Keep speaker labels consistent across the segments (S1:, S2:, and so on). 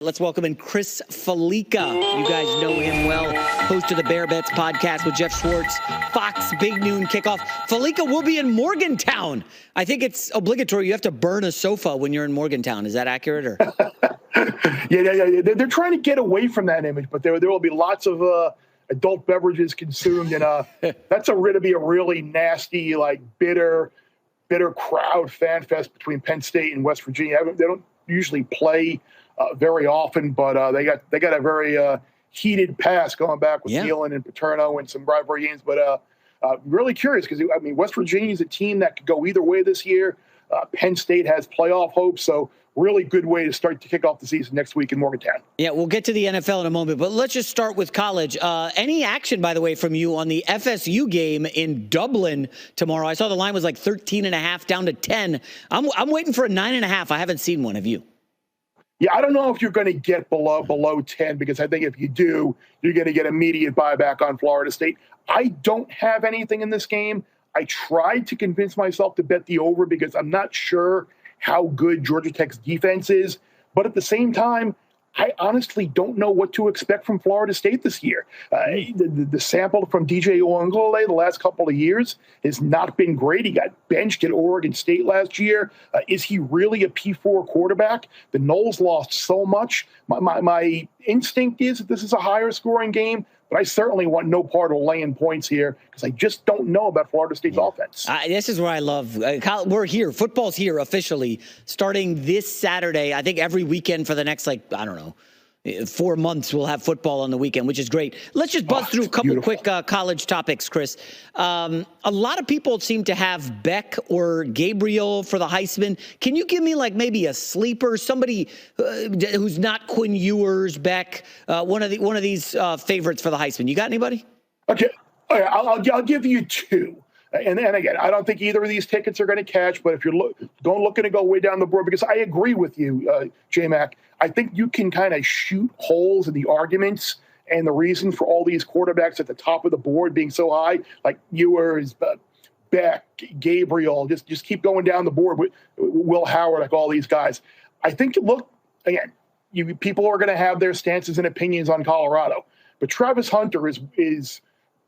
S1: Let's welcome in Chris Fallica. You guys know him well. Host of the Bear Bets podcast with Jeff Schwartz. Fox Big Noon Kickoff. Fallica will be in Morgantown. I think it's obligatory. You have to burn a sofa when you're in Morgantown. Is that accurate? Or?
S2: Yeah. They're trying to get away from that image, but there will be lots of adult beverages consumed, and that's going to be a really nasty, like bitter crowd fan fest between Penn State and West Virginia. They don't usually play very often, but they got a very heated past going back with Thielen and Paterno and some rivalry games. But really curious because West Virginia is a team that could go either way this year. Penn State has playoff hopes, so really good way to start to kick off the season next week in Morgantown.
S1: Yeah, we'll get to the NFL in a moment, but let's just start with college. Any action, by the way, from you on the FSU game in Dublin tomorrow? I saw the line was like 13.5 down to 10. I'm waiting for a 9.5. I haven't seen one. Have you?
S2: Yeah, I don't know if you're going to get below 10 because I think if you do, you're going to get immediate buyback on Florida State. I don't have anything in this game. I tried to convince myself to bet the over because I'm not sure how good Georgia Tech's defense is. But at the same time, I honestly don't know what to expect from Florida State this year. The sample from DJ Uiagalelei the last couple of years has not been great. He got benched at Oregon State last year. Is he really a P4 quarterback? The Noles lost so much. My instinct is that this is a higher scoring game, but I certainly want no part of laying points here because I just don't know about Florida State's offense.
S1: This is where I love. We're here. Football's here officially starting this Saturday. I think every weekend for the next, 4 months we'll have football on the weekend, which is great. Let's just buzz through a couple quick college topics, Chris. A lot of people seem to have Beck or Gabriel for the Heisman. Can you give me maybe a sleeper, somebody who's not Quinn Ewers, Beck, one of these favorites for the Heisman? You got anybody?
S2: Okay, I'll give you two. And again, I don't think either of these tickets are going to catch, but if you're looking to go way down the board, because I agree with you, J-Mac, I think you can kind of shoot holes in the arguments and the reason for all these quarterbacks at the top of the board being so high, like Ewers, Beck, Gabriel, just keep going down the board with Will Howard, like all these guys. I think, people are going to have their stances and opinions on Colorado, but Travis Hunter is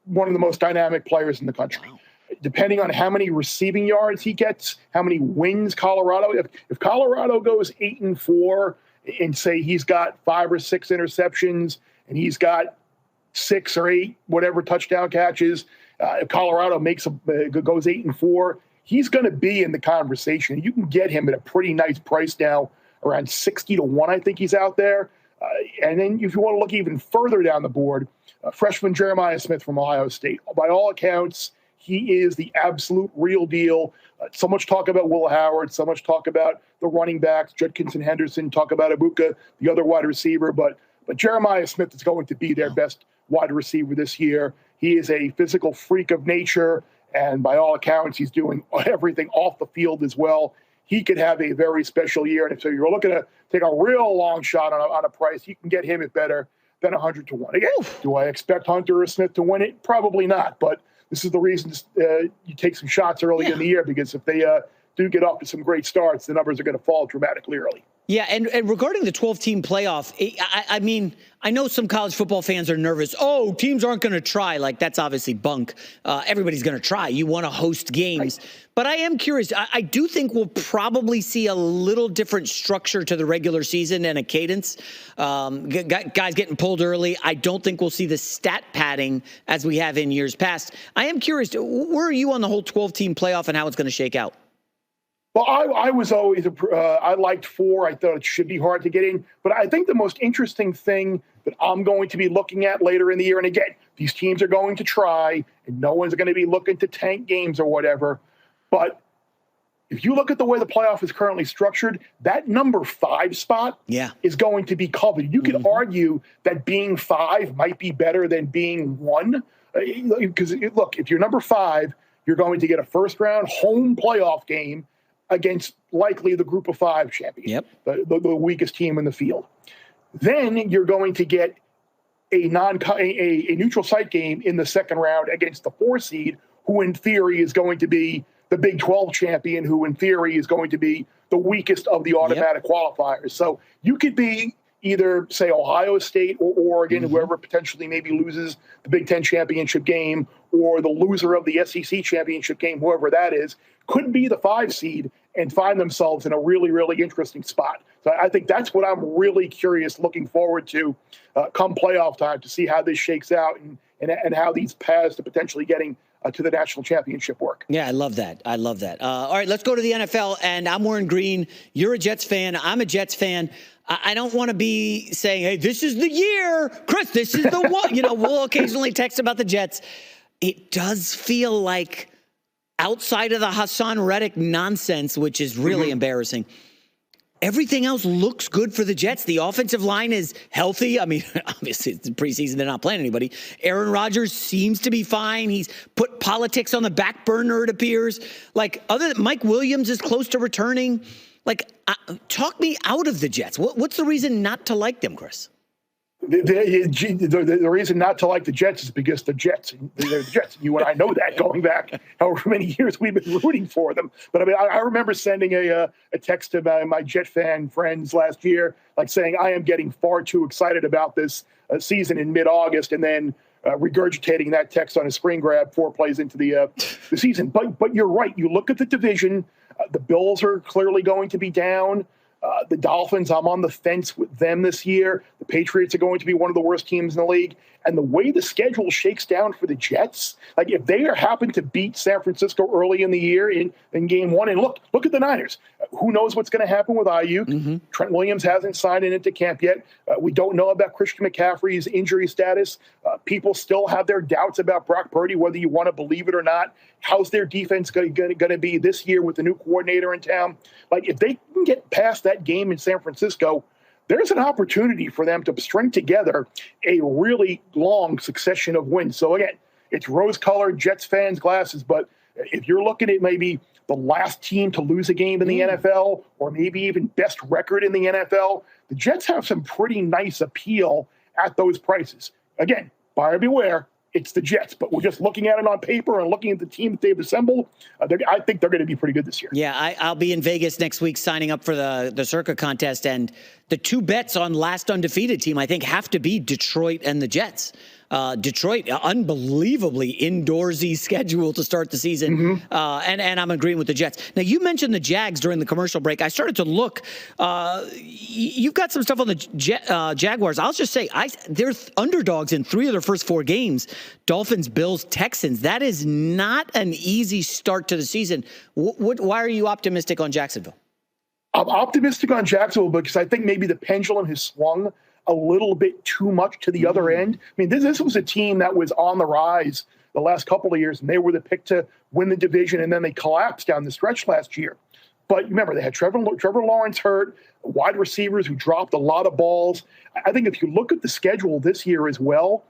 S2: one of the most dynamic players in the country. Depending on how many receiving yards he gets, how many wins Colorado. If Colorado goes 8-4 and say he's got 5 or 6 interceptions and he's got 6 or 8 whatever touchdown catches, if Colorado goes 8-4, he's going to be in the conversation. You can get him at a pretty nice price now, around 60-1. I think he's out there. And then if you want to look even further down the board, freshman Jeremiah Smith from Ohio State. By all accounts, he is the absolute real deal. So much talk about Will Howard, so much talk about the running backs, Judkinson Henderson, talk about Ibuka, the other wide receiver. But Jeremiah Smith is going to be their best wide receiver this year. He is a physical freak of nature, and by all accounts, he's doing everything off the field as well. He could have a very special year. And if you're looking to take a real long shot on a price, you can get him at better than 100-1. Again, do I expect Hunter or Smith to win it? Probably not, but this is the reason you take some shots early in the year, because if they do get off to some great starts, the numbers are going to fall dramatically early.
S1: Yeah, and regarding the 12-team playoff, I know some college football fans are nervous. Oh, teams aren't going to try. That's obviously bunk. Everybody's going to try. You want to host games. Right. But I am curious. I do think we'll probably see a little different structure to the regular season and a cadence. Guys getting pulled early. I don't think we'll see the stat padding as we have in years past. I am curious. Where are you on the whole 12-team playoff and how it's going to shake out?
S2: Well, I was always I liked 4. I thought it should be hard to get in. But I think the most interesting thing that I'm going to be looking at later in the year, and again, these teams are going to try, and no one's going to be looking to tank games or whatever. But if you look at the way the playoff is currently structured, that number 5 spot is going to be coveted. You could argue that being 5 might be better than being 1. Because, look, if you're number 5, you're going to get a first-round home playoff game against likely the group of 5 champion, the weakest team in the field. Then you're going to get a neutral site game in the second round against the 4 seed, who in theory is going to be the Big 12 champion, who in theory is going to be the weakest of the automatic qualifiers. So you could be either, say, Ohio State or Oregon, whoever potentially maybe loses the Big Ten championship game, or the loser of the SEC championship game, whoever that is, could be the 5 seed and find themselves in a really, really interesting spot. So I think that's what I'm really curious, looking forward to come playoff time, to see how this shakes out and how these paths to potentially getting to the national championship work.
S1: Yeah, I love that. I love that. All right, let's go to the NFL, and I'm wearing green. You're a Jets fan. I'm a Jets fan. I don't want to be saying, hey, this is the year. Chris, this is the one. We'll occasionally text about the Jets. It does feel like, outside of the Hassan Reddick nonsense, which is really embarrassing, everything else looks good for the Jets. The offensive line is healthy. I mean, obviously, it's the preseason. They're not playing anybody. Aaron Rodgers seems to be fine. He's put politics on the back burner, it appears. Other than Mike Williams is close to returning. Talk me out of the Jets. What's the reason not to like them, Chris?
S2: The reason not to like the Jets is because they're the Jets. You and I know that, going back however many years we've been rooting for them. But I mean, I remember sending a text to my Jet fan friends last year, saying I am getting far too excited about this season in mid-August, and then regurgitating that text on a screen grab 4 plays into the season. But you're right. You look at the division. The Bills are clearly going to be down. The Dolphins, I'm on the fence with them this year. The Patriots are going to be one of the worst teams in the league. And the way the schedule shakes down for the Jets, if they happen to beat San Francisco early in the year in game 1, and look at the Niners. Who knows what's going to happen with Ayuk? Trent Williams hasn't signed into camp yet. We don't know about Christian McCaffrey's injury status. People still have their doubts about Brock Purdy, whether you want to believe it or not. How's their defense going to be this year with the new coordinator in town? If they can get past that game in San Francisco, there's an opportunity for them to string together a really long succession of wins. So again, it's rose-colored Jets fans' glasses, but if you're looking at maybe the last team to lose a game in the NFL, or maybe even best record in the NFL, the Jets have some pretty nice appeal at those prices. Again, buyer beware. It's the Jets, but we're just looking at it on paper and looking at the team that they've assembled. I think they're going to be pretty good this year.
S1: Yeah, I'll be in Vegas next week signing up for the Circa contest, and the 2 bets on last undefeated team, I think, have to be Detroit and the Jets. Detroit, unbelievably indoorsy schedule to start the season, and I'm agreeing with the Jets. Now, you mentioned the Jags during the commercial break. I started to look. You've got some stuff on the Jaguars. I'll just say, they're underdogs in 3 of their first 4 games. Dolphins, Bills, Texans. That is not an easy start to the season. Why are you optimistic on Jacksonville?
S2: I'm optimistic on Jacksonville because I think maybe the pendulum has swung a little bit too much to the other end. I mean, this was a team that was on the rise the last couple of years, and they were the pick to win the division, and then they collapsed down the stretch last year. But remember, they had Trevor Lawrence hurt, wide receivers who dropped a lot of balls. I think if you look at the schedule this year as well,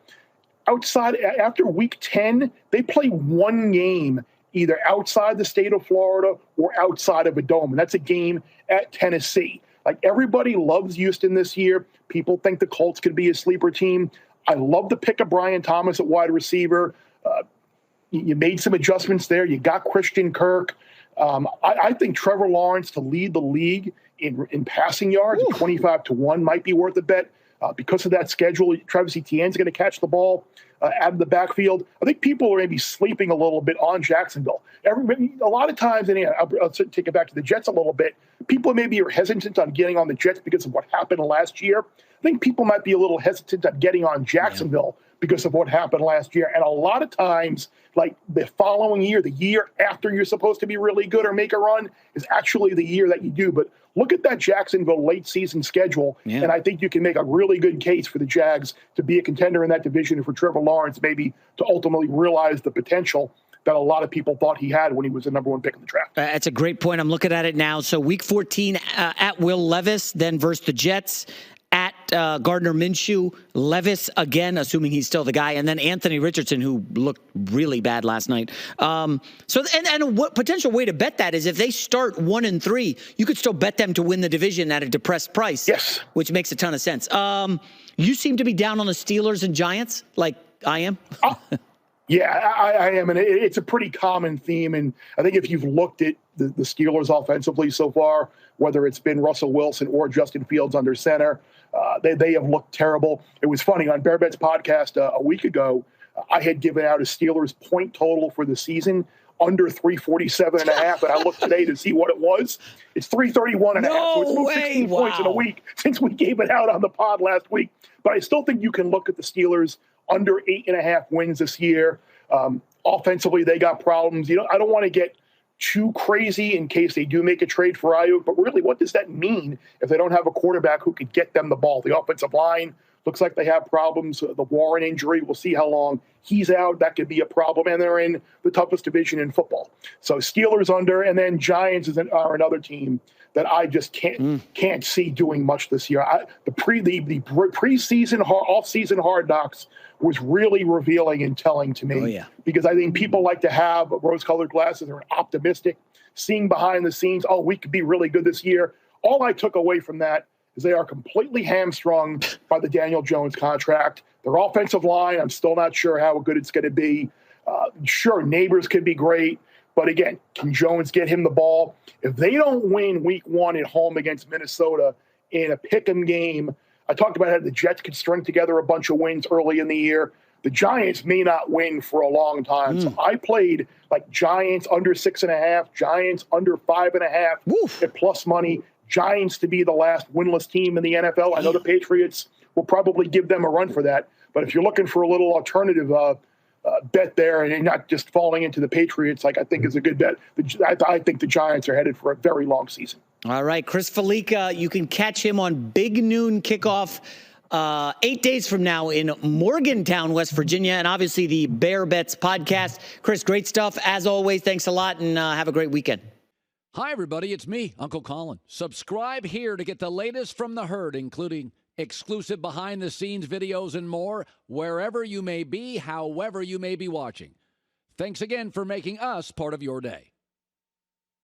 S2: after week 10, they play 1 game either outside the state of Florida or outside of a dome, and that's a game at Tennessee. Everybody loves Houston this year. People think the Colts could be a sleeper team. I love the pick of Brian Thomas at wide receiver. You made some adjustments there. You got Christian Kirk. I think Trevor Lawrence to lead the league in passing yards at 25-1 might be worth a bet. Because of that schedule, Travis Etienne's going to catch the ball out of the backfield. I think people are maybe sleeping a little bit on Jacksonville. A lot of times, and I'll take it back to the Jets a little bit, people maybe are hesitant on getting on the Jets because of what happened last year. I think people might be a little hesitant on getting on Jacksonville because of what happened last year. And a lot of times, the following year, the year after you're supposed to be really good or make a run, is actually the year that you do. But look at that Jacksonville late season schedule, and I think you can make a really good case for the Jags to be a contender in that division, and for Trevor Lawrence maybe to ultimately realize the potential that a lot of people thought he had when he was the number 1 pick in the draft.
S1: That's a great point. I'm looking at it now. So week 14 at Will Levis, then versus the Jets. At Gardner Minshew, Levis again, assuming he's still the guy, and then Anthony Richardson, who looked really bad last night. What potential way to bet that is if they start 1-3, you could still bet them to win the division at a depressed price.
S2: Yes,
S1: which makes a ton of sense. You seem to be down on the Steelers and Giants, like I am.
S2: Yeah, I am, and it's a pretty common theme. And I think if you've looked at the Steelers offensively so far, whether it's been Russell Wilson or Justin Fields under center, They have looked terrible. It was funny on Bear Bets podcast a week ago. I had given out a Steelers point total for the season under 347.5, and I looked today to see what it was. It's 331.5. So it's moved 16 points in a week since we gave it out on the pod last week. But I still think you can look at the Steelers under 8.5 wins this year. Offensively, they got problems. I don't want to get too crazy in case they do make a trade for Ayuk, but really, what does that mean if they don't have a quarterback who could get them the ball? The offensive line looks like they have problems. The Warren injury, we'll see how long he's out. That could be a problem, and they're in the toughest division in football. So Steelers under, and then Giants are another team that I just can't see doing much this year. The preseason, off-season Hard Knocks was really revealing and telling to me. Because I think people like to have rose-colored glasses. They're optimistic, seeing behind the scenes, we could be really good this year. All I took away from that is they are completely hamstrung by the Daniel Jones contract. Their offensive line, I'm still not sure how good it's going to be. Sure, Neighbors could be great. But again, can Jones get him the ball? If they don't win week 1 at home against Minnesota in a pick'em game, I talked about how the Jets could string together a bunch of wins early in the year. The Giants may not win for a long time. So I played like Giants under 6.5, Giants under 5.5 at plus money. Giants to be the last winless team in the NFL. I know the Patriots will probably give them a run for that. But if you're looking for a little alternative bet there and not just falling into the Patriots, I think is a good bet. I think the Giants are headed for a very long season.
S1: All right, Chris Fallica, you can catch him on Big Noon Kickoff 8 days from now in Morgantown, West Virginia, and obviously the Bear Bets podcast. Chris, great stuff as always. Thanks a lot, and have a great weekend.
S3: Hi, everybody. It's me, Uncle Colin. Subscribe here to get the latest from the herd, including exclusive behind-the-scenes videos and more, wherever you may be, however you may be watching. Thanks again for making us part of your day.